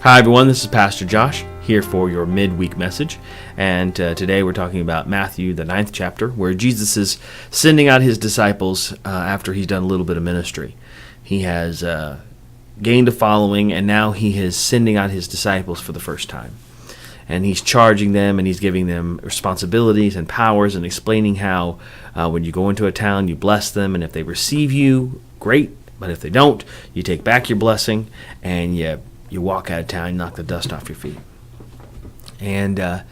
Hi everyone, this is Pastor Josh here for your midweek message, and today we're talking about Matthew, the 9th chapter, where Jesus is sending out his disciples after he's done a little bit of ministry. He has gained a following, and now he is sending out his disciples for the first time. And he's charging them, and he's giving them responsibilities and powers, and explaining how when you go into a town, you bless them, and if they receive you, great, but if they don't, you take back your blessing, and you walk out of town and knock the dust off your feet. And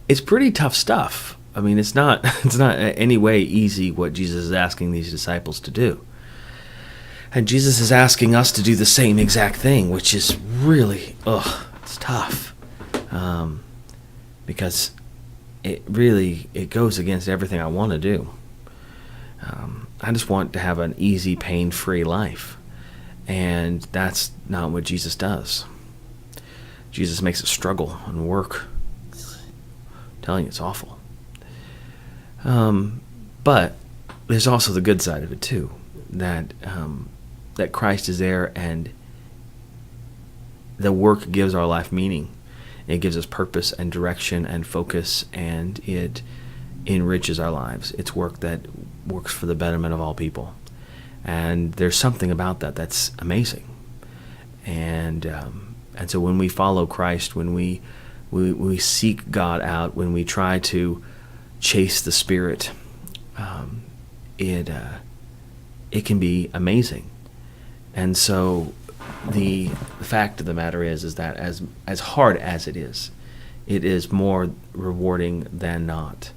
it's pretty tough stuff. I mean, it's not in any way easy what Jesus is asking these disciples to do. And Jesus is asking us to do the same exact thing, which is really, it's tough. Because it goes against everything I want to do. I just want to have an easy, pain-free life. And that's not what Jesus does. Jesus makes it struggle and work. I'm telling you, it's awful. But there's also the good side of it too, that Christ is there, and the work gives our life meaning. It gives us purpose and direction and focus, and it enriches our lives. It's work that works for the betterment of all people. And there's something about that that's amazing. And so when we follow Christ, when we seek God out, when we try to chase the Spirit, it can be amazing. And so the fact of the matter is that as hard as it is more rewarding than not.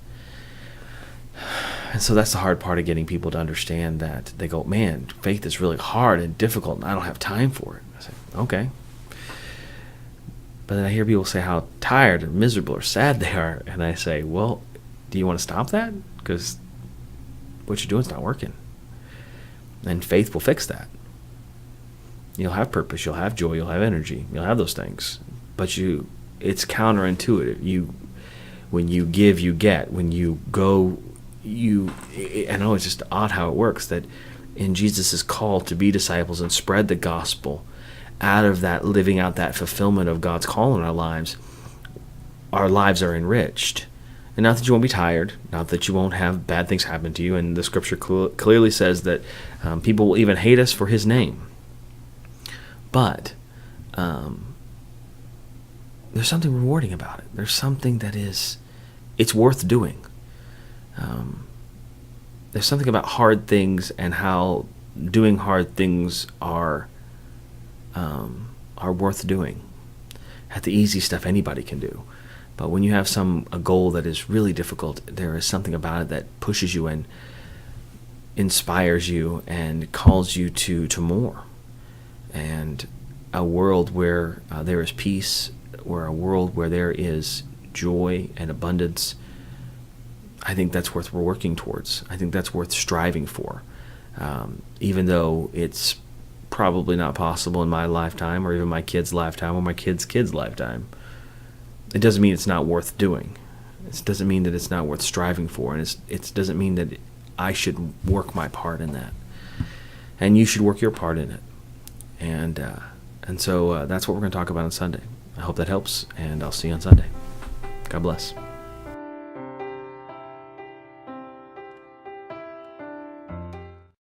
And so that's the hard part of getting people to understand that. They go, man, faith is really hard and difficult, and I don't have time for it. I say, okay. But then I hear people say how tired or miserable or sad they are, and I say, well, do you want to stop that? Because what you're doing is not working. And faith will fix that. You'll have purpose, you'll have joy, you'll have energy, you'll have those things. But it's counterintuitive. When you give, you get. When you go, I know it's just odd how it works, that in Jesus' call to be disciples and spread the gospel, out of that, living out that fulfillment of God's call in our lives are enriched. And not that you won't be tired, not that you won't have bad things happen to you, and the scripture clearly says that people will even hate us for his name. But there's something rewarding about it. There's something that it's worth doing. There's something about hard things and how doing hard things are worth doing. At the easy stuff anybody can do, but when you have a goal that is really difficult, there is something about it that pushes you and inspires you and calls you to more. And a world where there is peace, or a world where there is joy and abundance, I think that's worth working towards. I think that's worth striving for. Even though it's probably not possible in my lifetime, or even my kid's lifetime, or my kid's kid's lifetime, it doesn't mean it's not worth doing. It doesn't mean that it's not worth striving for, and it doesn't mean that I should work my part in that. And you should work your part in it. And so that's what we're going to talk about on Sunday. I hope that helps, and I'll see you on Sunday. God bless.